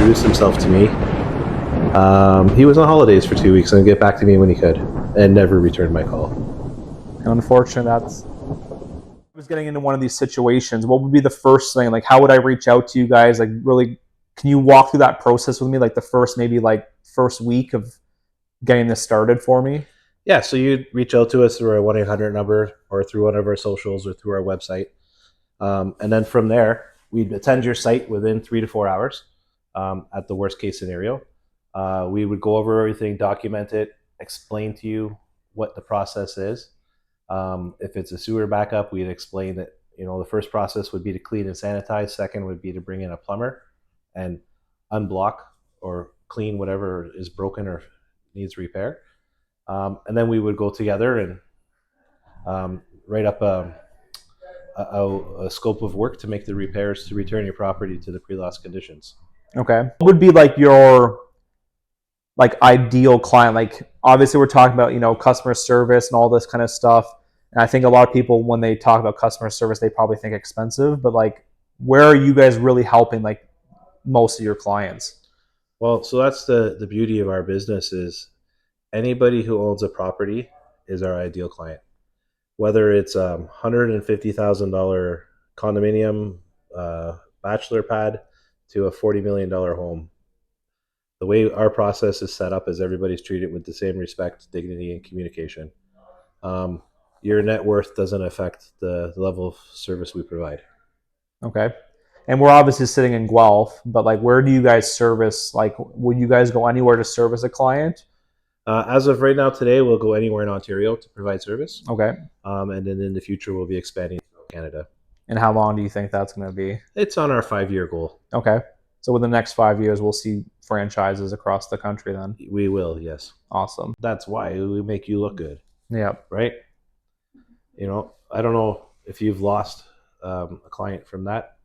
introduced himself to me. He was on holidays for 2 weeks and get back to me when he could, and never returned my call. And unfortunately, that's. I was getting into one of these situations. What would be the first thing? Like, how would I reach out to you guys? Like, really, can you walk through that process with me? Like the first week of getting this started for me. Yeah, so you'd reach out to us through our 1-800 number or through one of our socials or through our website. And then from there, we'd attend your site within 3 to 4 hours at the worst case scenario. We would go over everything, document it, explain to you what the process is. If it's a sewer backup, we'd explain that, the first process would be to clean and sanitize. Second would be to bring in a plumber and unblock or clean whatever is broken or needs repair. And then we would go together and write up a scope of work to make the repairs to return your property to the pre-loss conditions. Okay. What would be like your ideal client? Like, obviously we're talking about, customer service and all this kind of stuff. And I think a lot of people, when they talk about customer service, they probably think expensive, but like, where are you guys really helping like most of your clients? Well, so that's the beauty of our business is anybody who owns a property is our ideal client. Whether it's $150,000 condominium bachelor pad to a $40 million home, the way our process is set up is everybody's treated with the same respect, dignity, and communication. Your net worth doesn't affect the level of service we provide. Okay. And we're obviously sitting in Guelph, but like, where do you guys service? Like, would you guys go anywhere to service a client? As of right now, today, we'll go anywhere in Ontario to provide service. Okay. And then in the future, we'll be expanding to Canada. And how long do you think that's going to be? It's on our 5-year goal. Okay. So within the next 5 years, we'll see franchises across the country then. We will, yes. Awesome. That's why we make you look good. Yeah. Right? I don't know if you've lost a client from that.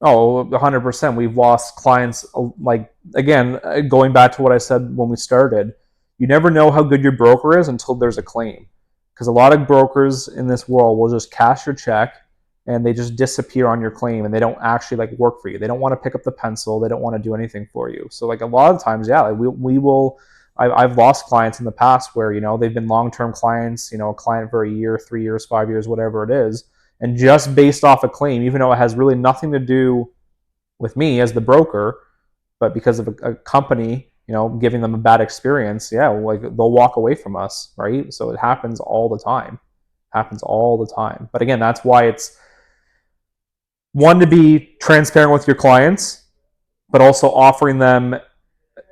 Oh, 100%. We've lost clients. Like, again, going back to what I said when we started, you never know how good your broker is until there's a claim. Because a lot of brokers in this world will just cash your check and they just disappear on your claim and they don't actually like work for you. They don't want to pick up the pencil. They don't want to do anything for you. So like a lot of times, yeah, like we will. I've lost clients in the past where they've been long-term clients. A client for a year, 3 years, 5 years, whatever it is, and just based off a claim, even though it has really nothing to do with me as the broker, but because of a company, giving them a bad experience, yeah, like they'll walk away from us, right? So it happens all the time. But again, that's why it's one, to be transparent with your clients, but also offering them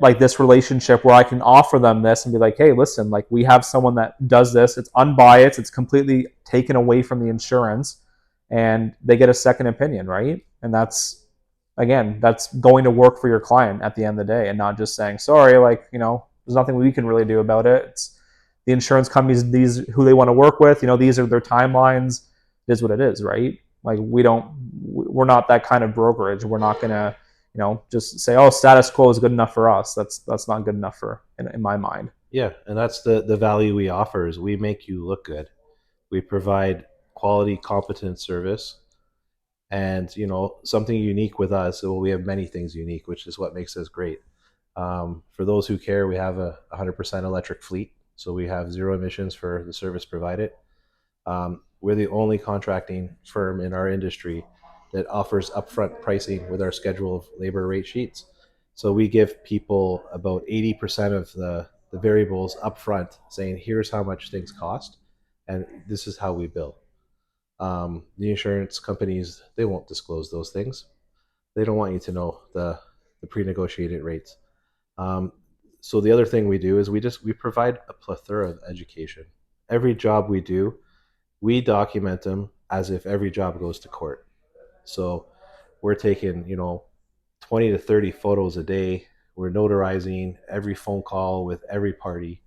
like this relationship where I can offer them this and be like, hey, listen, like we have someone that does this. It's unbiased. It's completely taken away from the insurance and they get a second opinion, right? And that's going to work for your client at the end of the day and not just saying, sorry, like, there's nothing we can really do about it. It's the insurance companies, these who they want to work with, these are their timelines. It is what it is, right? Like we're not that kind of brokerage. We're not going to, just say, oh, status quo is good enough for us. That's not good enough in my mind. Yeah, and that's the value we offer is we make you look good. We provide quality, competent service. And, something unique with us, well, we have many things unique, which is what makes us great. For those who care, we have a 100% electric fleet. So we have zero emissions for the service provided. We're the only contracting firm in our industry that offers upfront pricing with our schedule of labor rate sheets. So we give people about 80% of the variables upfront, saying, here's how much things cost, and this is how we bill. The insurance companies, they won't disclose those things. They don't want you to know the pre-negotiated rates. So the other thing we do is we provide a plethora of education. Every job we do, we document them as if every job goes to court. So we're taking, 20 to 30 photos a day. We're notarizing every phone call with every party.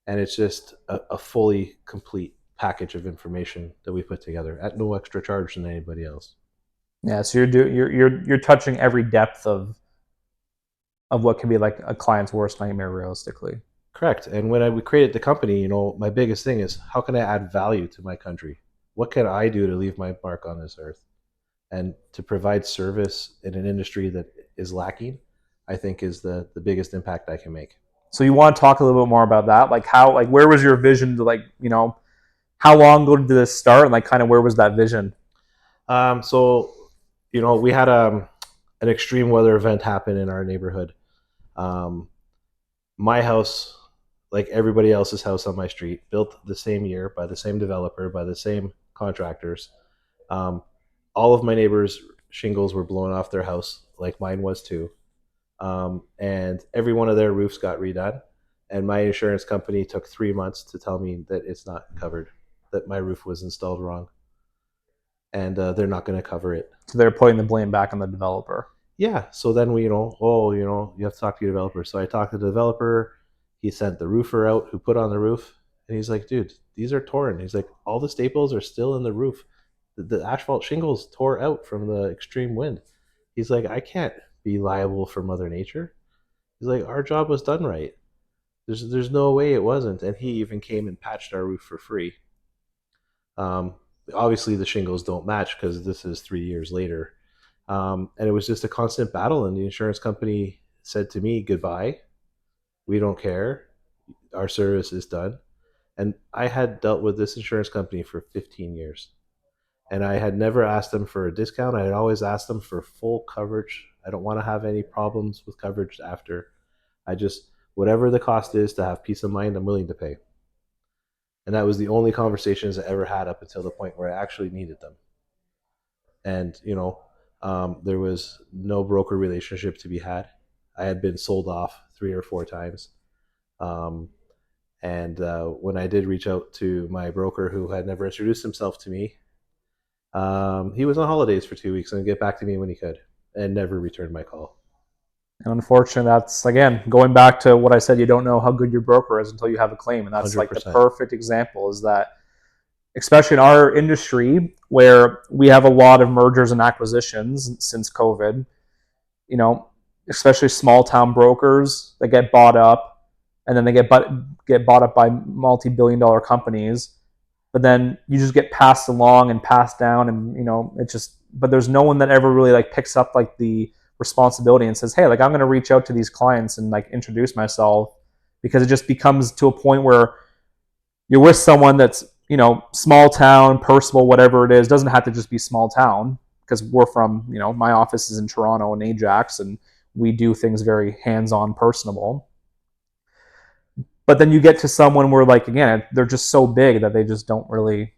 And it's just a fully complete package of information that we put together at no extra charge than anybody else. Yeah, so you're touching every depth of what can be like a client's worst nightmare, realistically. Correct. And when we created the company, my biggest thing is how can I add value to my country? What can I do to leave my mark on this earth? And to provide service in an industry that is lacking, I think is the biggest impact I can make. So you want to talk a little bit more about that, like how, like where was your vision to, like, how long ago did this start, and like kind of where was that vision? So, we had an extreme weather event happen in our neighborhood. Um, my house, like everybody else's house on my street, built the same year by the same developer, by the same contractors. Um, all of my neighbors' shingles were blown off their house, like mine was too. And every one of their roofs got redone. And my insurance company took 3 months to tell me that it's not covered, that my roof was installed wrong, and they're not going to cover it. So they're putting the blame back on the developer. Yeah. So then we, oh, you have to talk to your developer. So I talked to the developer. He sent the roofer out who put on the roof, and he's like, dude, these are torn. He's like, all the staples are still in the roof. The asphalt shingles tore out from the extreme wind. He's like, I can't be liable for Mother Nature. He's like, our job was done right. There's no way it wasn't. And he even came and patched our roof for free. Um, Obviously, the shingles don't match because this is 3 years later. And it was just a constant battle. And the insurance company said to me, goodbye. We don't care. Our service is done. And I had dealt with this insurance company for 15 years. And I had never asked them for a discount. I had always asked them for full coverage. I don't want to have any problems with coverage after. I just, whatever the cost is to have peace of mind, I'm willing to pay. And that was the only conversations I ever had up until the point where I actually needed them. And there was no broker relationship to be had. I had been sold off 3 or 4 times. Um, and when I did reach out to my broker, who had never introduced himself to me, he was on holidays for 2 weeks and would get back to me when he could, and never returned my call. And unfortunately, that's again going back to what I said. You don't know how good your broker is until you have a claim, and that's like the 100%. perfect example. Is that, especially in our industry where we have a lot of mergers and acquisitions since COVID, you know, especially small town brokers that get bought up, and then they get bought up by multi-billion-dollar companies, but then you just get passed along and passed down, and it just, but there's no one that ever really like picks up like the responsibility and says, hey, like I'm going to reach out to these clients and like introduce myself, because it just becomes to a point where you're with someone that's, small town, personal, whatever it is. Doesn't have to just be small town, because we're from, my office is in Toronto and Ajax, and we do things very hands-on, personable. But then you get to someone where, like, again, they're just so big that they just don't really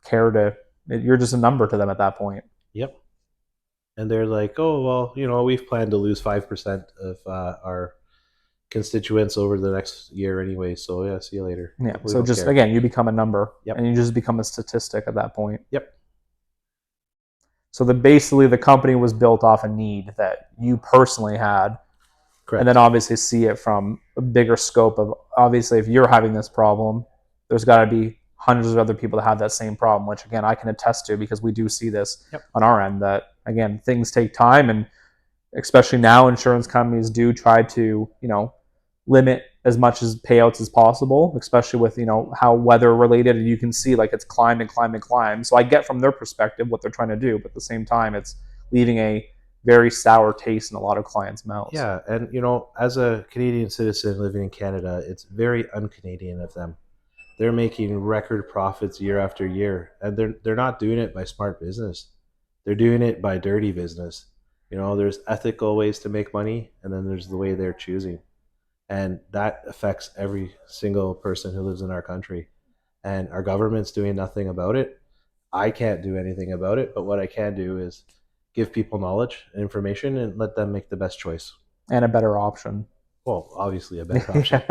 care to. You're just a number to them at that point. Yep. And they're like, oh, well, we've planned to lose 5% of our constituents over the next year anyway. So, yeah, see you later. Yeah. We So don't just care. again, you become a number, Yep. and you just become a statistic at that point. Yep. So basically the company was built off a need that you personally had, and then Correct. obviously see it from a bigger scope of, obviously, if you're having this problem, there's got to be hundreds of other people that have that same problem, which again I can attest to, because we do see this Yep. on our end, that again things take time, and especially now insurance companies do try to limit as much as payouts as possible, especially with how weather related, and you can see like it's climbed and climbed and climbed. So I get from their perspective what they're trying to do, but at the same time it's leaving a very sour taste in a lot of clients' mouths. Yeah. And, as a Canadian citizen living in Canada, it's very un Canadian of them. They're making record profits year after year, and they're not doing it by smart business. They're doing it by dirty business. There's ethical ways to make money, and then there's the way they're choosing, and that affects every single person who lives in our country. And our government's doing nothing about it. I can't do anything about it, but what I can do is give people knowledge and information and let them make the best choice. And a better option. Well, obviously, a better option.